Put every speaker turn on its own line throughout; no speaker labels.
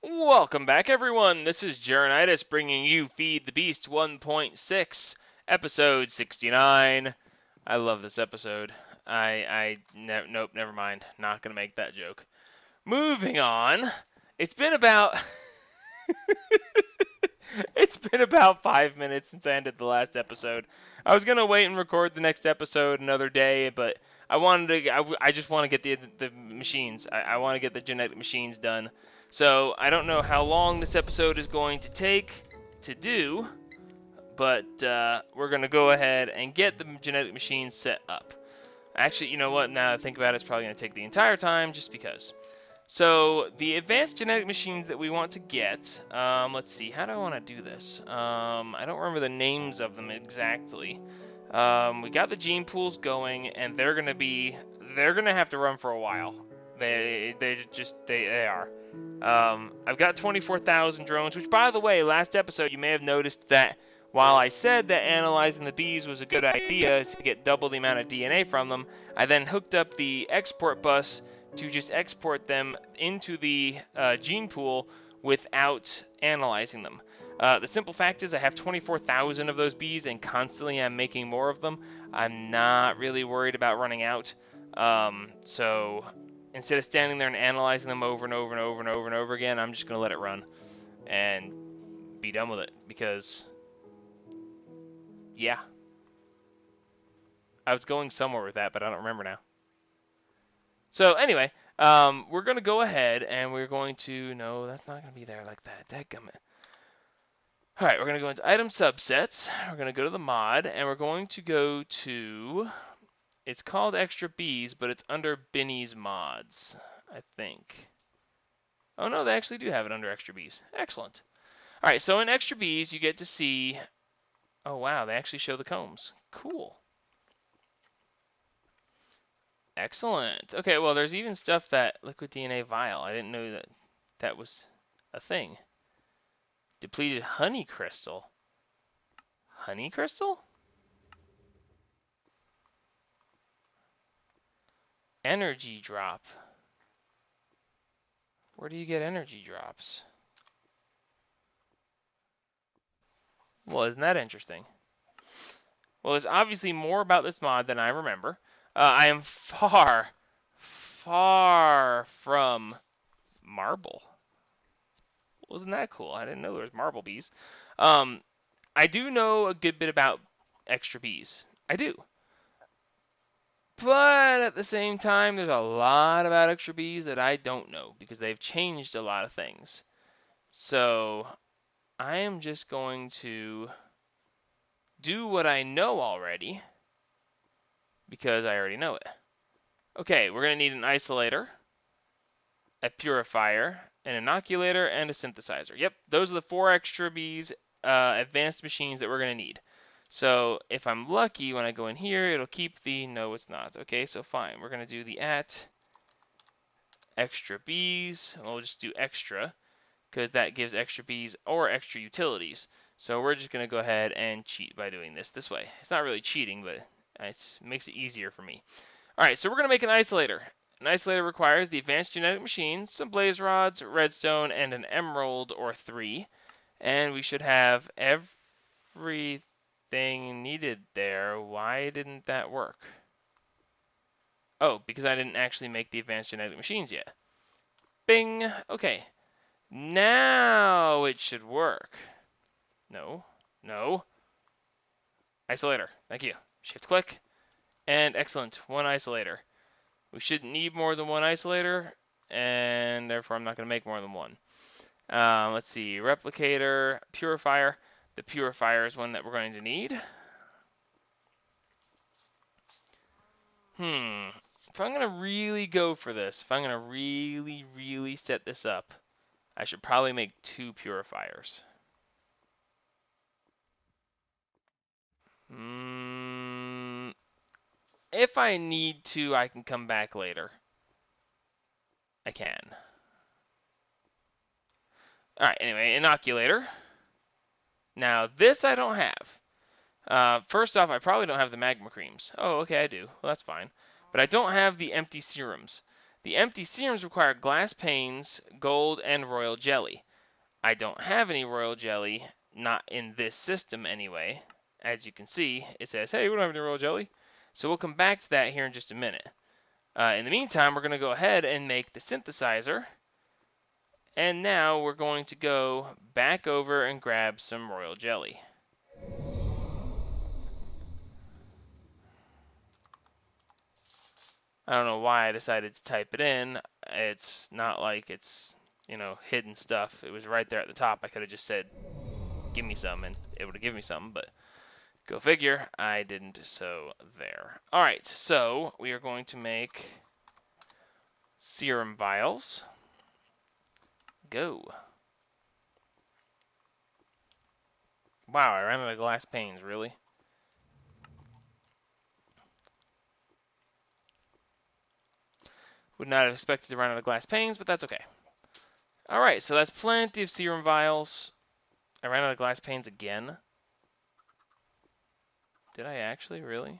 Welcome back, everyone. This is Jaronitis bringing you Feed the Beast 1.6, episode 69. I love this episode. Nope, never mind. Not gonna make that joke. Moving on. It's been about it's been about 5 minutes since I ended the last episode. I was gonna wait and record the next episode another day, but I just want to get the machines. I want to get the genetic machines done. So I don't know how long this episode is going to take to do, but we're gonna go ahead and get the genetic machines set up. Actually, you know what? Now that I think about it, it's probably gonna take the entire time just because. So the advanced genetic machines that we want to get, let's see, how do I want to do this? I don't remember the names of them exactly. We got the gene pools going, and they're gonna have to run for a while. They are. I've got 24,000 drones, which, by the way, last episode you may have noticed that while I said that analyzing the bees was a good idea to get double the amount of DNA from them, I then hooked up the export bus to just export them into the gene pool without analyzing them. The simple fact is I have 24,000 of those bees and constantly I'm making more of them. I'm not really worried about running out. So instead of standing there and analyzing them over and over and over and over and over again, I'm just going to let it run and be done with it because, yeah. I was going somewhere with that, but I don't remember now. So anyway, we're going to go ahead and we're going to, no, that's not going to be there like that. Dadgummit. All right, we're going to go into item subsets. We're going to go to the mod and we're going to go to, it's called extra bees, but it's under Binny's mods, I think. Oh no, they actually do have it under extra bees. Excellent. All right, so in extra bees, you get to see, oh wow, they actually show the combs. Cool. Excellent. Okay, well, there's even stuff that liquid DNA vial. I didn't know that that was a thing. Depleted honey crystal. Honey crystal? Energy drop. Where do you get energy drops? Well, isn't that interesting? Well, there's obviously more about this mod than I remember. I am far from marble. Wasn't that cool? I didn't know there was marble bees. I do know a good bit about extra bees. I do. But at the same time, there's a lot about extra bees that I don't know because they've changed a lot of things. So I am just going to do what I know already because I already know it. Okay, we're going to need an isolator, a purifier, an inoculator, and a synthesizer. Yep, those are the 4 extra bees advanced machines that we're going to need. So if I'm lucky, when I go in here, it'll keep the, no, it's not. Okay, so fine. We're going to do the at extra bees. We'll just do extra because that gives extra bees or extra utilities. So we're just going to go ahead and cheat by doing this way. It's not really cheating, but it makes it easier for me. All right, so we're going to make an isolator. An isolator requires the advanced genetic machine, some blaze rods, redstone, and an emerald or 3. And we should have everything needed there. Why didn't that work? Oh, because I didn't actually make the advanced genetic machines yet. Bing. Okay. Now it should work. No. No. Isolator. Thank you. Shift click. And excellent. 1 isolator. We shouldn't need more than 1 isolator, and therefore I'm not going to make more than 1. Let's see. Replicator. Purifier. The purifier is one that we're going to need. If I'm going to really go for this, if I'm going to really set this up, I should probably make 2 purifiers. If I need to, I can come back later. I can. Alright, anyway, inoculator. Now, this I don't have. First off, I probably don't have the magma creams. Oh, okay, I do. Well, that's fine. But I don't have the empty serums. The empty serums require glass panes, gold, and royal jelly. I don't have any royal jelly, not in this system anyway. As you can see, it says, hey, we don't have any royal jelly. So we'll come back to that here in just a minute. In the meantime, we're going to go ahead and make the synthesizer. And now we're going to go back over and grab some royal jelly. I don't know why I decided to type it in. It's not like it's, hidden stuff. It was right there at the top. I could have just said, give me some, and it would have given me something, but go figure, I didn't, so there. Alright, so we are going to make serum vials. Go. Wow, I ran out of glass panes, really? Would not have expected to run out of glass panes, but that's okay. Alright, so that's plenty of serum vials. I ran out of glass panes again. Did I actually? Really?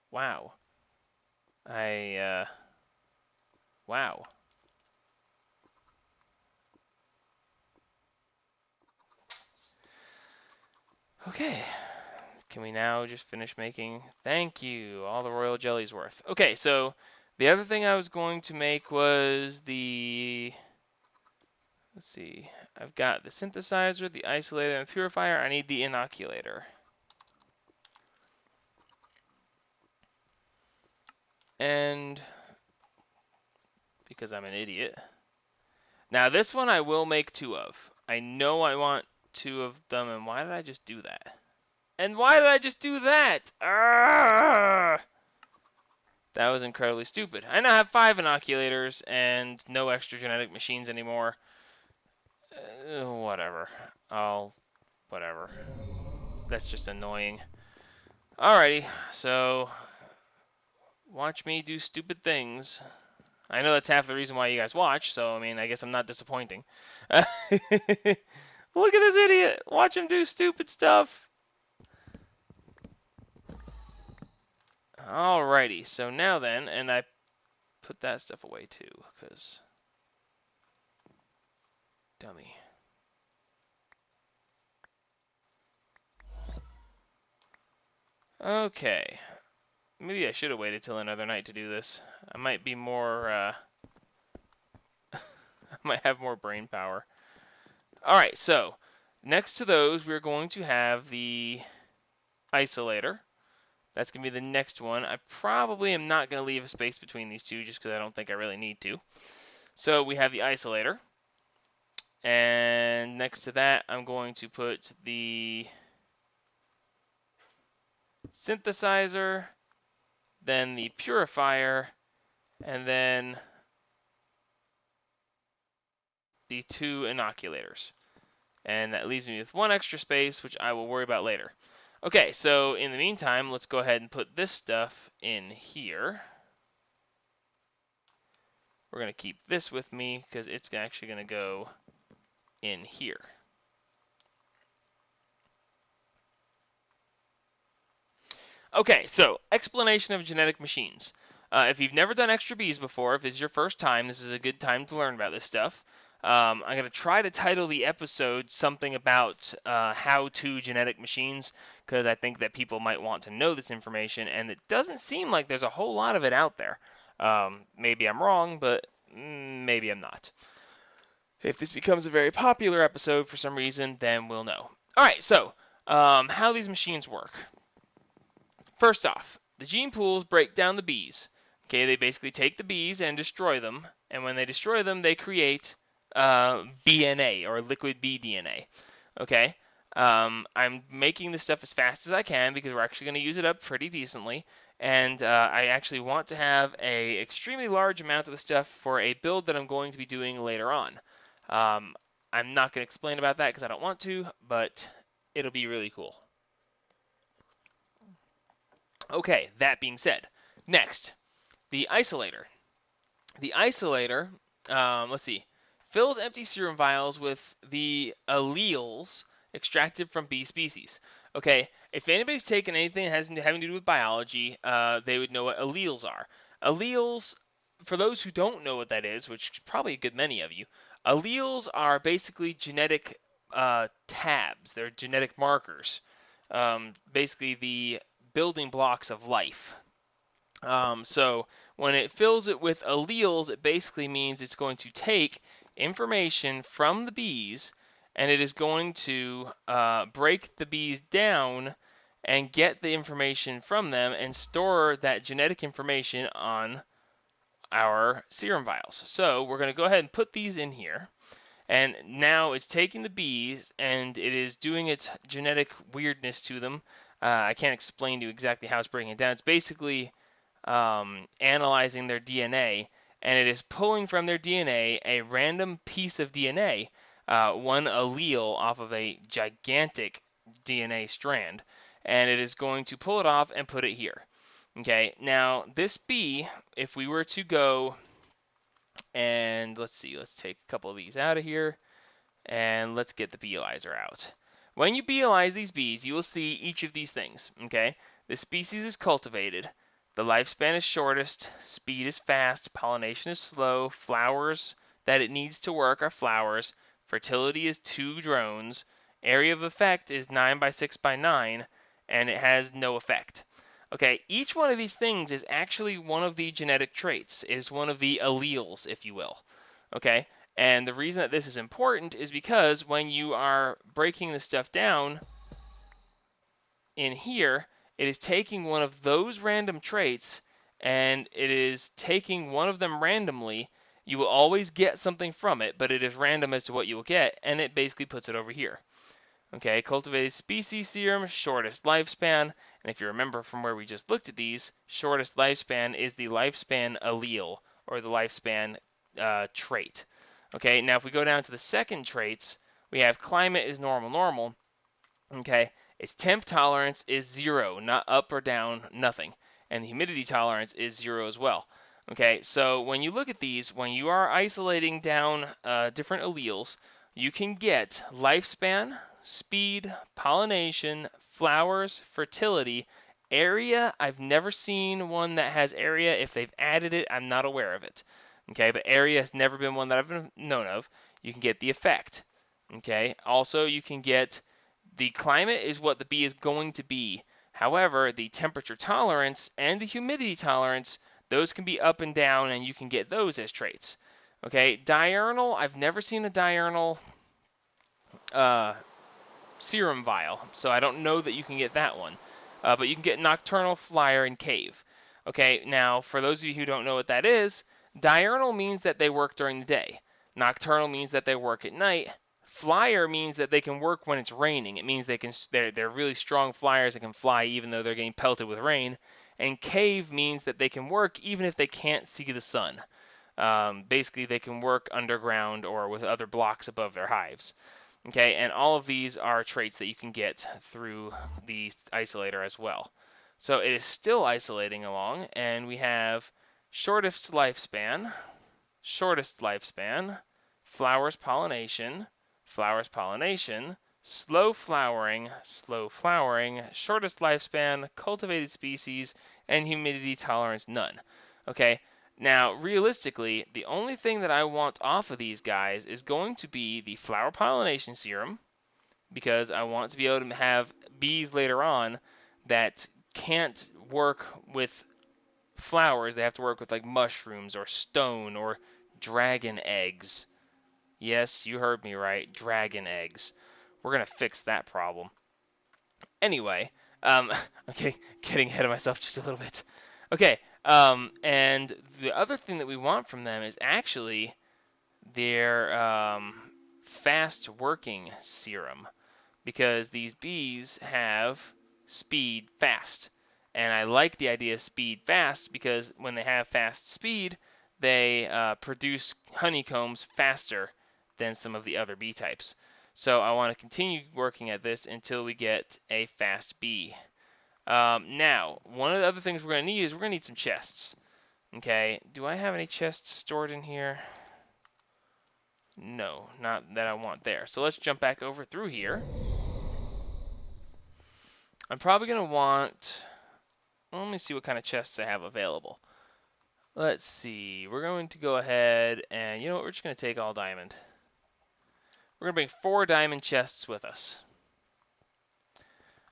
Wow. Wow. Okay. Can we now just finish making? Thank you. All the royal jelly's worth. Okay, so the other thing I was going to make was the... Let's see. I've got the synthesizer, the isolator, and the purifier. I need the inoculator. And because I'm an idiot. Now this one I will make 2 of. I know I want 2 of them, and why did I just do that? And why did I just do that? Arrgh! That was incredibly stupid. I now have 5 inoculators and no extra genetic machines anymore. Whatever. Whatever. That's just annoying. Alrighty, so watch me do stupid things. I know that's half the reason why you guys watch, so I mean, I guess I'm not disappointing. Look at this idiot! Watch him do stupid stuff! Alrighty, so now then, and I put that stuff away too, because... Dummy. Okay. Maybe I should have waited till another night to do this. I might be more, I might have more brain power. Alright, so, next to those, we're going to have the isolator. That's going to be the next one. I probably am not going to leave a space between these two, just because I don't think I really need to. So, we have the isolator. And next to that, I'm going to put the synthesizer, then the purifier, and then the 2 inoculators. And that leaves me with 1 extra space, which I will worry about later. Okay, so in the meantime, let's go ahead and put this stuff in here. We're going to keep this with me, because it's actually going to go in here. Okay, so explanation of genetic machines. If you've never done extra bees before, if this is your first time, this is a good time to learn about this stuff. I'm going to try to title the episode something about how-to genetic machines, because I think that people might want to know this information, and it doesn't seem like there's a whole lot of it out there. Maybe I'm wrong, but maybe I'm not. If this becomes a very popular episode for some reason, then we'll know. Alright, so how these machines work. First off, the gene pools break down the bees. Okay, they basically take the bees and destroy them, and when they destroy them, they create BNA, or liquid bee DNA. Okay, I'm making this stuff as fast as I can because we're actually going to use it up pretty decently, and I actually want to have a extremely large amount of the stuff for a build that I'm going to be doing later on. I'm not going to explain about that because I don't want to, but it'll be really cool. Okay, that being said, next, the isolator. The isolator, let's see, fills empty serum vials with the alleles extracted from bee species. Okay, if anybody's taken anything that has having to do with biology, they would know what alleles are. Alleles, for those who don't know what that is, which probably a good many of you, alleles are basically genetic tabs. They're genetic markers, basically the building blocks of life. So when it fills it with alleles, it basically means it's going to take information from the bees and it is going to break the bees down and get the information from them and store that genetic information on our serum vials. So we're going to go ahead and put these in here. And now it's taking the bees and it is doing its genetic weirdness to them. I can't explain to you exactly how it's breaking it down. It's basically analyzing their DNA, and it is pulling from their DNA a random piece of DNA, one allele off of a gigantic DNA strand, and it is going to pull it off and put it here. Okay, now this bee, if we were to go and let's take a couple of these out of here, and let's get the beealyzer out. When you beealize these bees, you will see each of these things. Okay, the species is cultivated. The lifespan is shortest, speed is fast, pollination is slow, flowers that it needs to work are flowers, fertility is 2 drones, area of effect is 9 by 6 by 9, and it has no effect. Okay, each one of these things is actually one of the genetic traits, is one of the alleles, if you will. Okay, and the reason that this is important is because when you are breaking this stuff down in here, it is taking one of those random traits and it is taking one of them randomly. You will always get something from it, but it is random as to what you will get, and it basically puts it over here. Okay, cultivated species serum, shortest lifespan, and if you remember from where we just looked at these, shortest lifespan is the lifespan allele, or the lifespan trait. Okay, now if we go down to the second traits, we have climate is normal. Okay, its temp tolerance is 0, not up or down, nothing. And the humidity tolerance is 0 as well. Okay, so when you look at these, when you are isolating down different alleles, you can get lifespan, speed, pollination, flowers, fertility, area. I've never seen one that has area. If they've added it, I'm not aware of it. Okay, but area has never been one that I've known of. You can get the effect. Okay, also you can get the climate is what the bee is going to be. However, the temperature tolerance and the humidity tolerance, those can be up and down, and you can get those as traits. Okay, diurnal, I've never seen a diurnal serum vial, so I don't know that you can get that one. But you can get nocturnal, flyer, and cave. Okay, now for those of you who don't know what that is, diurnal means that they work during the day. Nocturnal means that they work at night. Flyer means that they can work when it's raining. It means they're really strong flyers that can fly even though they're getting pelted with rain. And cave means that they can work even if they can't see the sun. Basically, they can work underground or with other blocks above their hives. Okay, and all of these are traits that you can get through the isolator as well. So it is still isolating along, and we have shortest lifespan, flowers pollination, slow flowering, shortest lifespan, cultivated species, and humidity tolerance none. Okay, now realistically, the only thing that I want off of these guys is going to be the flower pollination serum, because I want to be able to have bees later on that can't work with flowers. They have to work with like mushrooms or stone or dragon eggs. Yes, you heard me right. Dragon eggs. We're going to fix that problem. Anyway, okay, getting ahead of myself just a little bit. Okay, and the other thing that we want from them is actually their fast working serum, because these bees have speed fast. And I like the idea of speed fast because when they have fast speed, they produce honeycombs faster than some of the other bee types. So I want to continue working at this until we get a fast bee. Now, one of the other things we're going to need is we're going to need some chests. Okay, do I have any chests stored in here? No, not that I want there. So let's jump back over through here. I'm probably going to want... Well, let me see what kind of chests I have available. Let's see. We're going to go ahead and, you know what, we're just going to take all diamond. We're going to bring 4 diamond chests with us.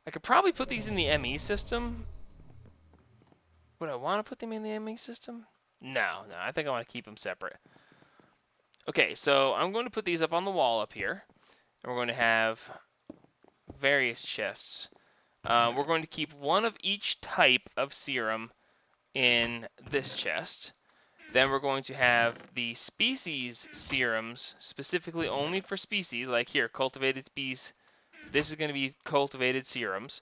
I could probably put these in the ME system. Would I want to put them in the ME system? No, I think I want to keep them separate. Okay, so I'm going to put these up on the wall up here. And we're going to have various chests. We're going to keep one of each type of serum in this chest. Then we're going to have the species serums, specifically only for species, like here, cultivated species. This is going to be cultivated serums.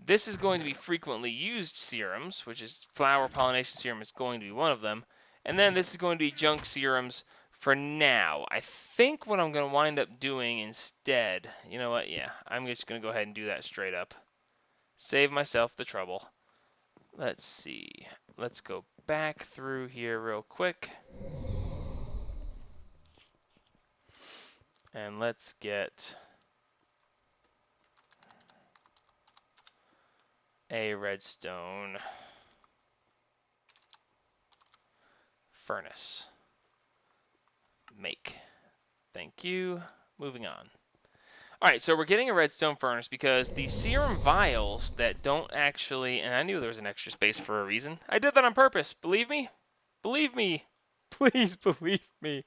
This is going to be frequently used serums, which is flower pollination serum is going to be one of them. And then this is going to be junk serums for now. I think what I'm going to wind up doing instead, you know what, yeah, I'm just going to go ahead and do that straight up. Save myself the trouble. Let's see. Let's go back through here real quick. And let's get a redstone furnace. Make. Thank you. Moving on. Alright, so we're getting a redstone furnace because the serum vials that don't actually... And I knew there was an extra space for a reason. I did that on purpose. Believe me? Believe me. Please believe me.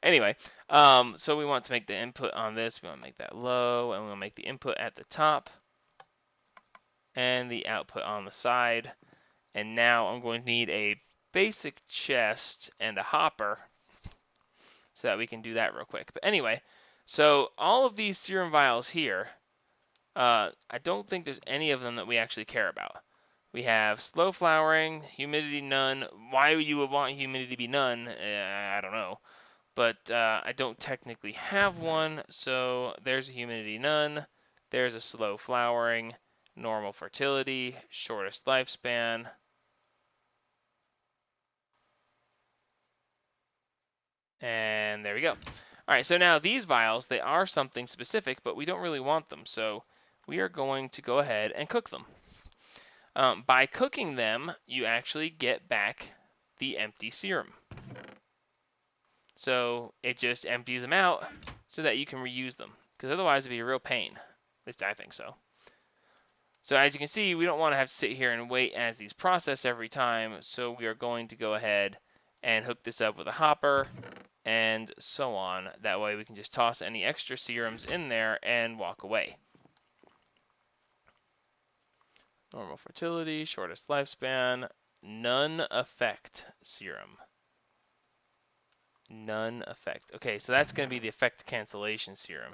Anyway, so we want to make the input on this. We want to make that low, and we want to make the input at the top and the output on the side. And now I'm going to need a basic chest and a hopper so that we can do that real quick. But anyway, so all of these serum vials here, I don't think there's any of them that we actually care about. We have slow flowering, humidity none. Why you would want humidity to be none, I don't know. But I don't technically have one, so there's a humidity none. There's a slow flowering, normal fertility, shortest lifespan. And there we go. All right, so now these vials, they are something specific, but we don't really want them. So we are going to go ahead and cook them. By cooking them, you actually get back the empty serum. So it just empties them out so that you can reuse them. Because otherwise it'd be a real pain. At least I think so. So as you can see, we don't want to have to sit here and wait as these process every time. So we are going to go ahead and hook this up with a hopper and so on. That way we can just toss any extra serums in there and walk away. Normal fertility, shortest lifespan, none effect serum. None effect. Okay, so that's going to be the effect cancellation serum.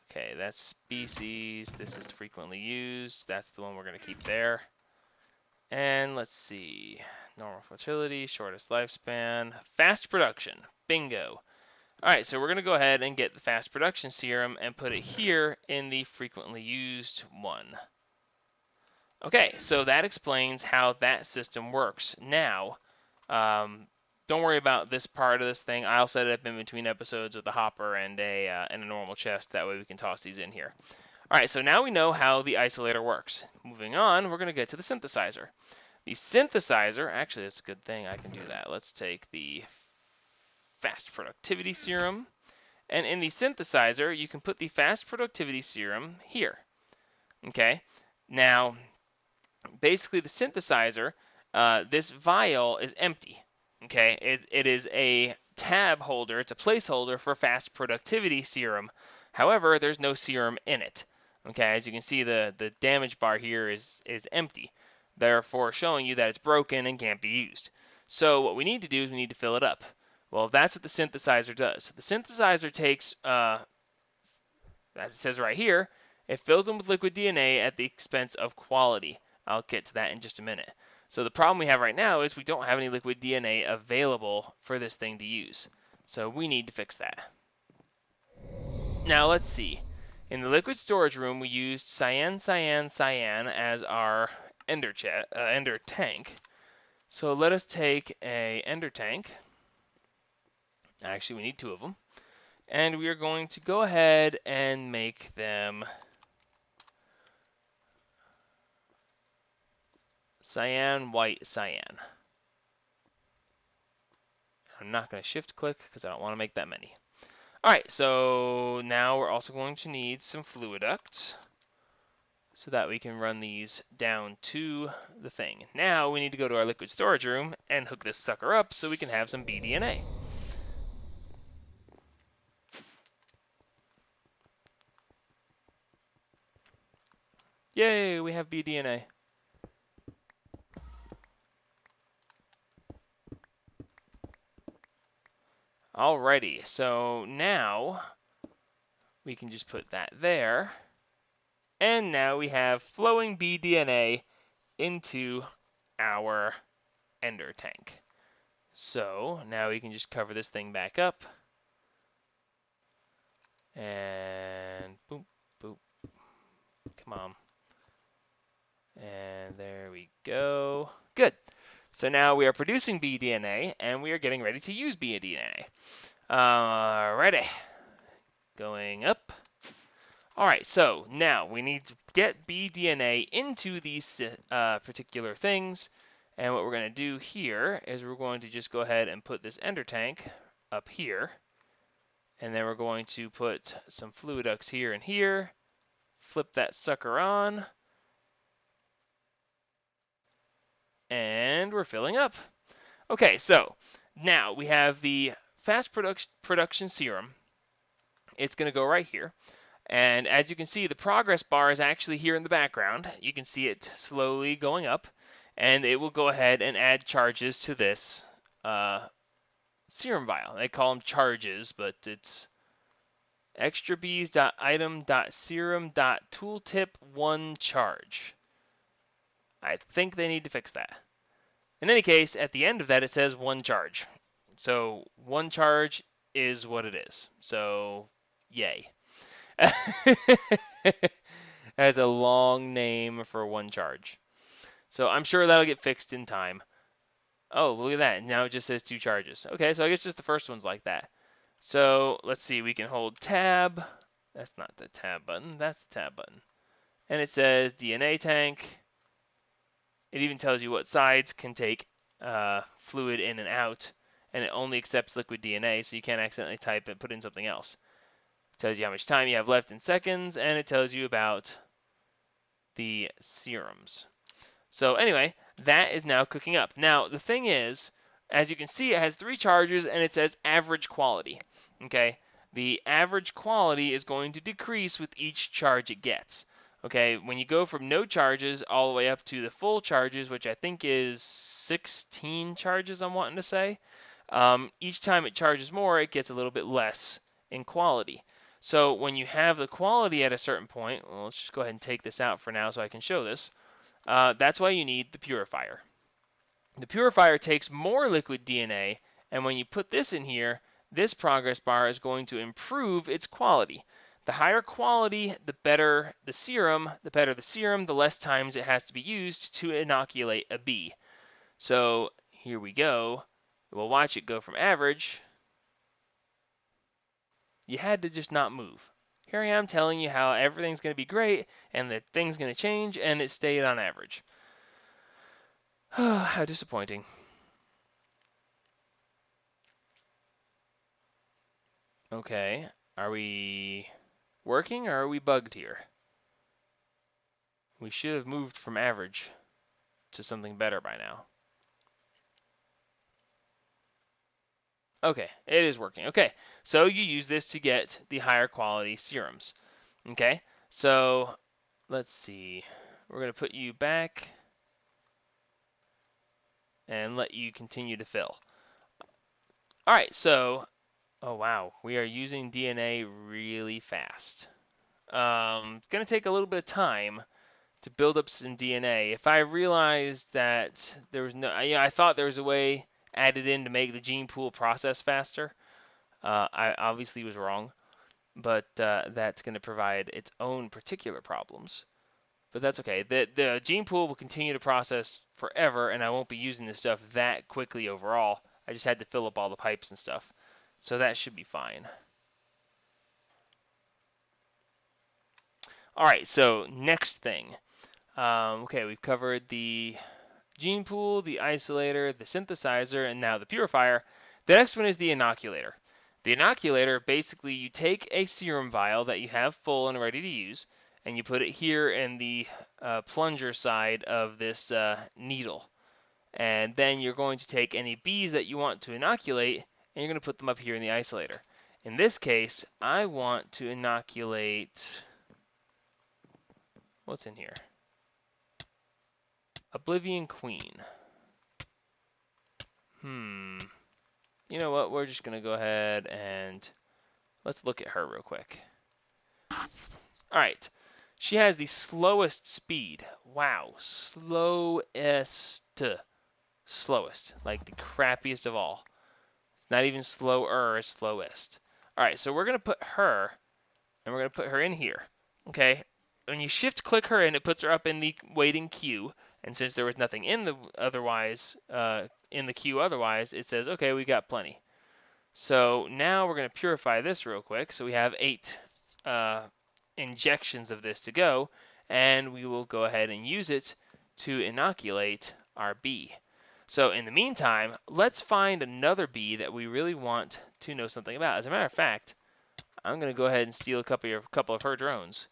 Okay, that's species. This is frequently used. That's the one we're going to keep there. And let's see. Normal fertility, shortest lifespan, fast production. Bingo. Alright, so we're going to go ahead and get the fast production serum and put it here in the frequently used one. Okay, so that explains how that system works. Now, don't worry about this part of this thing. I'll set it up in between episodes with a hopper and a normal chest. That way we can toss these in here. Alright, so now we know how the isolator works. Moving on, we're going to get to the synthesizer. The synthesizer, actually that's a good thing, I can do that. Let's take the fast productivity serum. And in the synthesizer, you can put the fast productivity serum here. Okay, now basically the synthesizer, this vial is empty. Okay, it is a tab holder, it's a placeholder for fast productivity serum. However, there's no serum in it. Okay, as you can see, the damage bar here is empty, therefore showing you that it's broken and can't be used. So what we need to do is we need to fill it up. Well, that's what the synthesizer does. The synthesizer takes, as it says right here, it fills them with liquid DNA at the expense of quality. I'll get to that in just a minute. So the problem we have right now is we don't have any liquid DNA available for this thing to use. So we need to fix that. Now let's see. In the liquid storage room, we used cyan, cyan, cyan as our ender tank. So let us take a ender tank. Actually, we need 2 of them. And we are going to go ahead and make them cyan, white, cyan. I'm not going to shift click because I don't want to make that many. All right, so now we're also going to need some fluid ducts so that we can run these down to the thing. Now we need to go to our liquid storage room and hook this sucker up so we can have some BDNA. Yay, we have BDNA. Alrighty, so now we can just put that there. And now we have flowing BDNA into our ender tank. So now we can just cover this thing back up. And boop, boop. Come on. And there we go. Good. So now we are producing BDNA, and we are getting ready to use BDNA. Alrighty. Going up. Alright, so now we need to get BDNA into these particular things. And what we're going to do here is we're going to just go ahead and put this ender tank up here. And then we're going to put some fluid ducts here and here. Flip that sucker on. And we're filling up. Okay, so now we have the fast production serum. It's going to go right here. And as you can see, the progress bar is actually here in the background. You can see it slowly going up. And it will go ahead and add charges to this serum vial. They call them charges, but it's extrabees.item.serum.tooltip1 charge. I think they need to fix that. In any case, at the end of that, it says 1 charge. So 1 charge is what it is. So, yay. That's a long name for 1 charge. So I'm sure that'll get fixed in time. Oh, look at that. Now it just says 2 charges. Okay, so I guess just the first one's like that. So let's see. We can hold tab. That's not the tab button. That's the tab button. And it says DNA tank. It even tells you what sides can take fluid in and out. And it only accepts liquid DNA, so you can't accidentally type and put in something else. It tells you how much time you have left in seconds, and it tells you about the serums. So anyway, that is now cooking up. Now, the thing is, as you can see, it has 3 charges, and it says average quality. Okay, the average quality is going to decrease with each charge it gets. Okay, when you go from no charges all the way up to the full charges, which I think is 16 charges I'm wanting to say, each time it charges more, it gets a little bit less in quality. So when you have the quality at a certain point, well, let's just go ahead and take this out for now so I can show this. That's why you need the purifier. The purifier takes more liquid DNA, and when you put this in here, this progress bar is going to improve its quality. The higher quality, the better the serum. The better the serum, the less times it has to be used to inoculate a bee. So here we go. We'll watch it go from average. You had to just not move. Here I am telling you how everything's going to be great and that things going to change, and it stayed on average. How disappointing. Okay, are we working or are we bugged here? We should have moved from average to something better by now. Okay, it is working. Okay, so you use this to get the higher quality serums. Okay, so let's see. We're going to put you back and let you continue to fill. All right, so, oh wow, we are using DNA really fast. It's going to take a little bit of time to build up some DNA. If I realized that there was no, I thought there was a way added in to make the gene pool process faster. I obviously was wrong, but that's going to provide its own particular problems. But that's okay. The gene pool will continue to process forever, and I won't be using this stuff that quickly overall. I just had to fill up all the pipes and stuff. So that should be fine. All right, so next thing. Okay, we've covered the gene pool, the isolator, the synthesizer, and now the purifier. The next one is the inoculator. The inoculator, basically you take a serum vial that you have full and ready to use, and you put it here in the plunger side of this needle. And then you're going to take any bees that you want to inoculate, and you're going to put them up here in the isolator. In this case, I want to inoculate, what's in here? Oblivion Queen. You know what? We're just going to go ahead and let's look at her real quick. All right. She has the slowest speed. Wow. Slowest. Like the crappiest of all. It's not even slower, it's slowest. All right, so we're going to put her, and we're going to put her in here. Okay? When you shift click her in, it puts her up in the waiting queue. And since there was nothing in the queue otherwise, it says, okay, we got plenty. So now we're going to purify this real quick. So we have 8 injections of this to go, and we will go ahead and use it to inoculate our bee. So in the meantime, let's find another bee that we really want to know something about. As a matter of fact, I'm going to go ahead and steal a couple of her drones,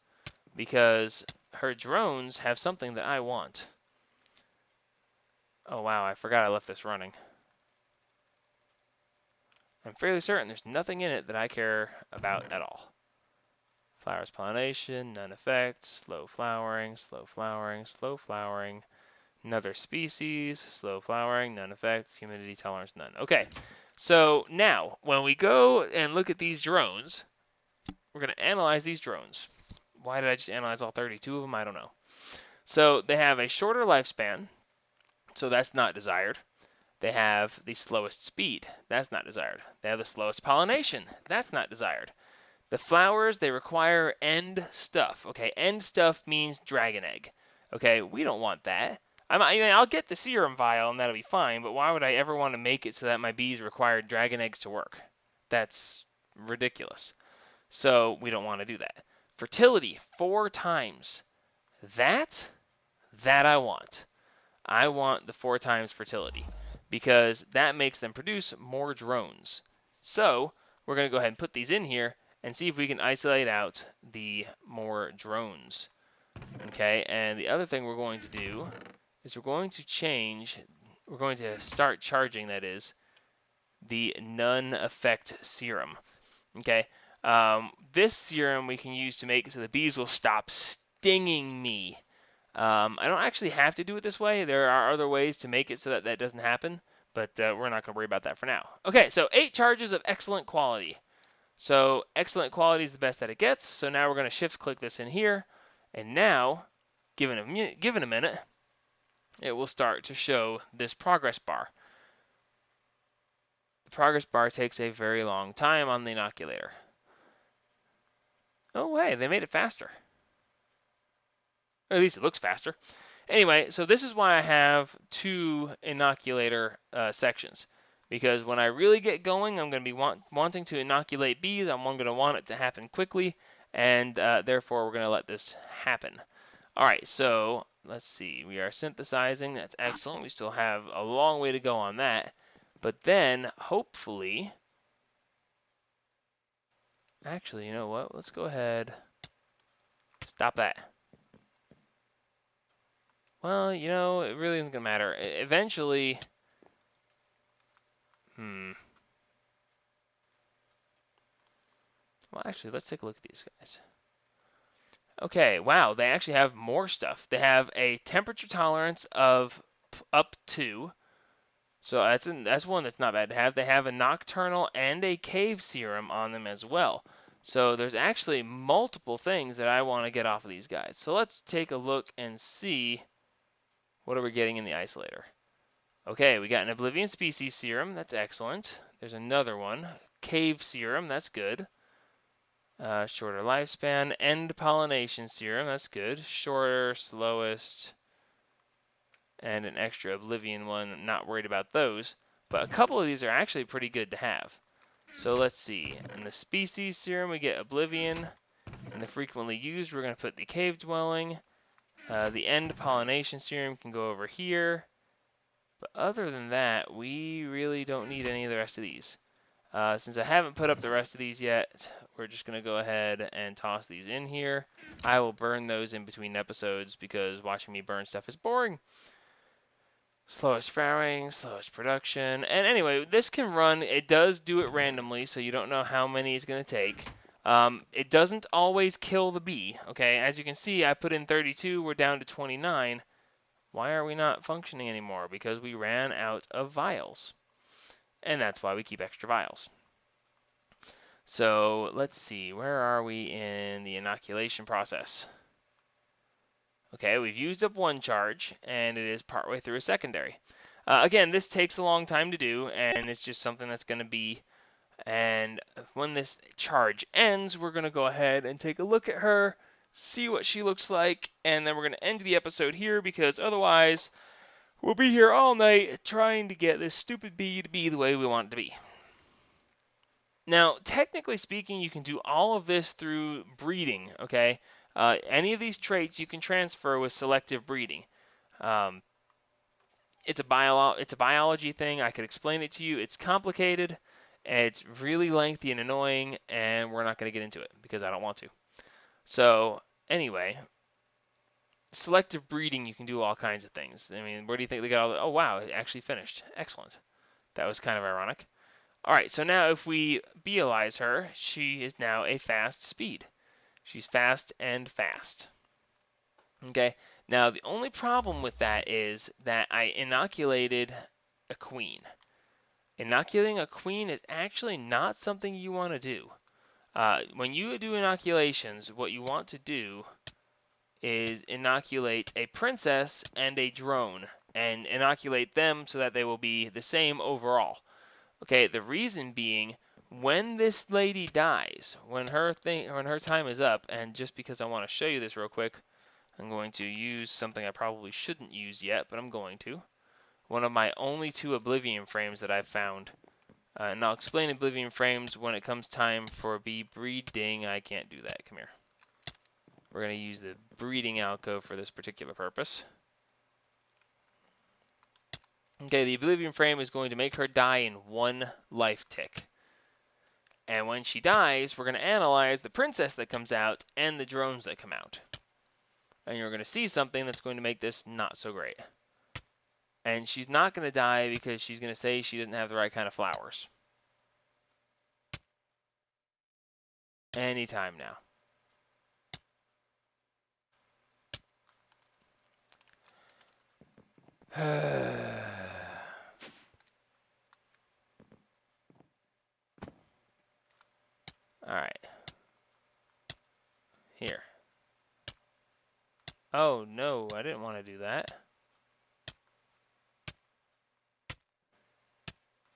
because her drones have something that I want. Oh wow, I forgot I left this running. I'm fairly certain there's nothing in it that I care about at all. Flowers pollination, none effect, slow flowering, slow flowering, slow flowering. Another species, slow flowering, none effect, humidity tolerance, none. Okay, so now when we go and look at these drones, we're going to analyze these drones. Why did I just analyze all 32 of them? I don't know. So they have a shorter lifespan, so that's not desired. They have the slowest speed, that's not desired. They have the slowest pollination, that's not desired. The flowers, they require end stuff. Okay, end stuff means dragon egg. Okay, we don't want that. I'll get the serum vial and that'll be fine, but why would I ever want to make it so that my bees require dragon eggs to work? That's ridiculous. So we don't want to do that. Fertility, 4 times. That I want. I want the 4 times fertility, because that makes them produce more drones. So we're going to go ahead and put these in here and see if we can isolate out the more drones. Okay, and the other thing we're going to do is we're going to start charging, that is, the none effect serum. Okay, this serum we can use to make it so the bees will stop stinging me. I don't actually have to do it this way. There are other ways to make it so that that doesn't happen, but we're not going to worry about that for now. Okay, so 8 charges of excellent quality. So excellent quality is the best that it gets. So now we're going to shift click this in here, and now, given a minute, it will start to show this progress bar. The progress bar takes a very long time on the inoculator. Oh, hey, they made it faster. Or at least it looks faster. Anyway, so this is why I have 2 inoculator sections. Because when I really get going, I'm going to be wanting to inoculate bees. I'm going to want it to happen quickly, and therefore we're going to let this happen. All right, so let's see. We are synthesizing. That's excellent. We still have a long way to go on that. But then, hopefully... Actually, you know what? Let's go ahead. Stop that. Well, you know, it really isn't going to matter. Eventually... Well, actually, let's take a look at these guys. Okay, wow, they actually have more stuff. They have a temperature tolerance of up to, so that's one that's not bad to have. They have a nocturnal and a cave serum on them as well. So there's actually multiple things that I want to get off of these guys. So let's take a look and see what are we getting in the isolator. Okay, we got an Oblivion species serum. That's excellent. There's another one. Cave serum. That's good. Shorter lifespan. End pollination serum. That's good. Shorter, slowest, and an extra Oblivion one. Not worried about those. But a couple of these are actually pretty good to have. So let's see. In the species serum, we get Oblivion. In the frequently used, we're going to put the cave dwelling. The end pollination serum can go over here. But other than that, we really don't need any of the rest of these. Since I haven't put up the rest of these yet, we're just going to go ahead and toss these in here. I will burn those in between episodes because watching me burn stuff is boring. Slowest firing, slowest production. And anyway, this can run, it does do it randomly, so you don't know how many it's going to take. It doesn't always kill the bee, okay? As you can see, I put in 32, we're down to 29. Why are we not functioning anymore? Because we ran out of vials. And that's why we keep extra vials. So let's see, where are we in the inoculation process? Okay, we've used up one charge, and it is partway through a secondary. Again, this takes a long time to do, and it's just something that's going to be. And when this charge ends, we're going to go ahead and take a look at her, see what she looks like, and then we're going to end the episode here because otherwise we'll be here all night trying to get this stupid bee to be the way we want it to be. Now, technically speaking, you can do all of this through breeding, okay? Any of these traits you can transfer with selective breeding. It's a biology thing. I could explain it to you. It's complicated, it's really lengthy and annoying, and we're not going to get into it because I don't want to. So, anyway, selective breeding, you can do all kinds of things. I mean, where do you think they got all the... Oh, wow, it actually finished. Excellent. That was kind of ironic. All right, so now if we beelize her, she is now a fast speed. She's fast and fast. Okay, now the only problem with that is that I inoculated a queen. Inoculating a queen is actually not something you want to do. When you do inoculations, what you want to do is inoculate a princess and a drone, and inoculate them so that they will be the same overall. Okay, the reason being, when this lady dies, when her time is up, and just because I want to show you this real quick, I'm going to use something I probably shouldn't use yet, but I'm going to. One of my only 2 Oblivion frames that I've found. And I'll explain Oblivion frames when it comes time for bee breeding. I can't do that. Come here. We're going to use the breeding alcove for this particular purpose. Okay, the Oblivion frame is going to make her die in 1 life tick. And when she dies, we're going to analyze the princess that comes out and the drones that come out. And you're going to see something that's going to make this not so great. And she's not going to die because she's going to say she doesn't have the right kind of flowers. Anytime now. Alright. Here. Oh, no, I didn't want to do that.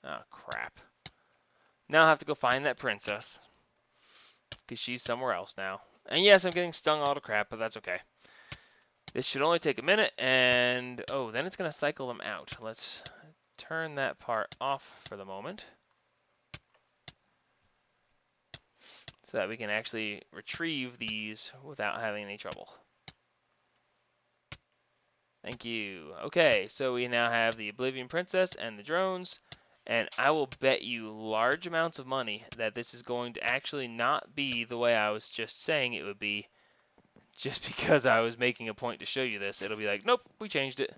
Oh, crap. Now I have to go find that princess. Because she's somewhere else now. And yes, I'm getting stung all to crap, but that's okay. This should only take a minute, and... Oh, then it's going to cycle them out. Let's turn that part off for the moment. So that we can actually retrieve these without having any trouble. Thank you. Okay, so we now have the Oblivion Princess and the drones, and I will bet you large amounts of money that this is going to actually not be the way I was just saying it would be, just because I was making a point to show you this. It'll be like, nope, we changed it.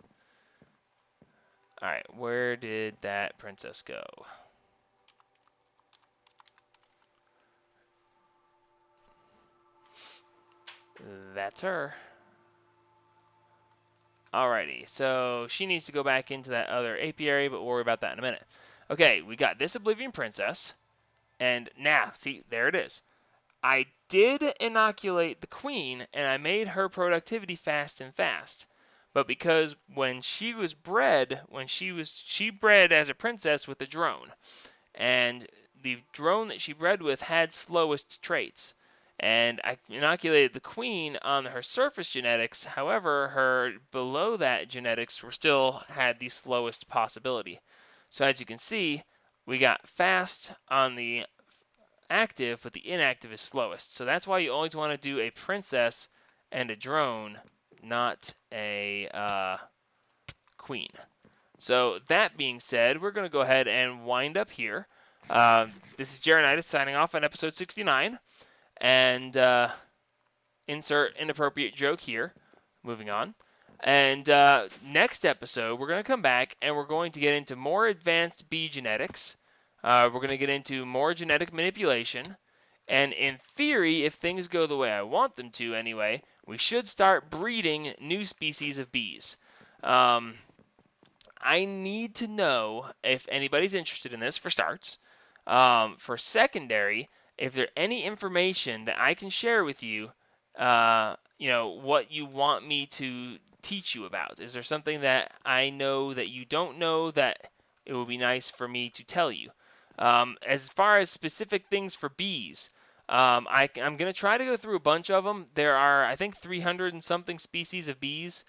Alright, where did that princess go? That's her. Alrighty, so she needs to go back into that other apiary, but we'll worry about that in a minute. Okay, we got this Oblivion Princess, and now, see, there it is. I did inoculate the queen, and I made her productivity fast and fast. But because when she was bred, she bred as a princess with a drone. And the drone that she bred with had slowest traits. And I inoculated the queen on her surface genetics. However, her below that genetics still had the slowest possibility. So as you can see, we got fast on the active, but the inactive is slowest. So that's why you always want to do a princess and a drone, not a queen. So that being said, we're going to go ahead and wind up here. This is Jeronitis signing off on episode 69, and insert inappropriate joke here. Moving on. And next episode, we're going to come back and we're going to get into more advanced bee genetics. We're going to get into more genetic manipulation. And in theory, if things go the way I want them to anyway, we should start breeding new species of bees. I need to know if anybody's interested in this for starts. For secondary, if there's any information that I can share with you, what you want me to teach you about. Is there something that I know that you don't know that it would be nice for me to tell you? As far as specific things for bees, I'm going to try to go through a bunch of them. There are, I think, 300 and something species of bees.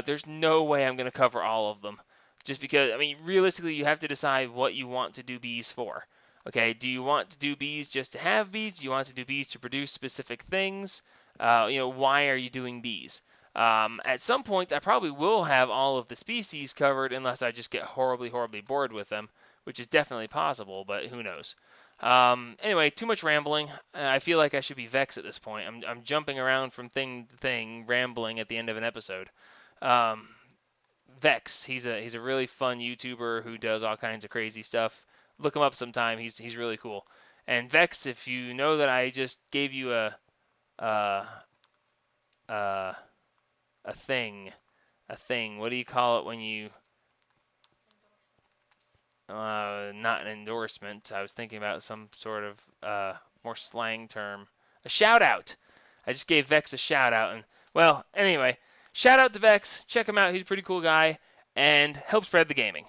There's no way I'm going to cover all of them. Just because, I mean, realistically, you have to decide what you want to do bees for. Okay, do you want to do bees just to have bees? Do you want to do bees to produce specific things? Why are you doing bees? At some point, I probably will have all of the species covered unless I just get horribly, horribly bored with them, which is definitely possible, but who knows. Anyway, too much rambling. I feel like I should be Vechs at this point. I'm jumping around from thing to thing, rambling at the end of an episode. Vechs, he's a really fun YouTuber who does all kinds of crazy stuff. Look him up sometime. He's really cool. And Vechs, if you know that I just gave you a thing. What do you call it when you? Not an endorsement. I was thinking about some sort of more slang term. A shout out. I just gave Vechs a shout out, and well, anyway, shout out to Vechs. Check him out. He's a pretty cool guy, and help spread the gaming.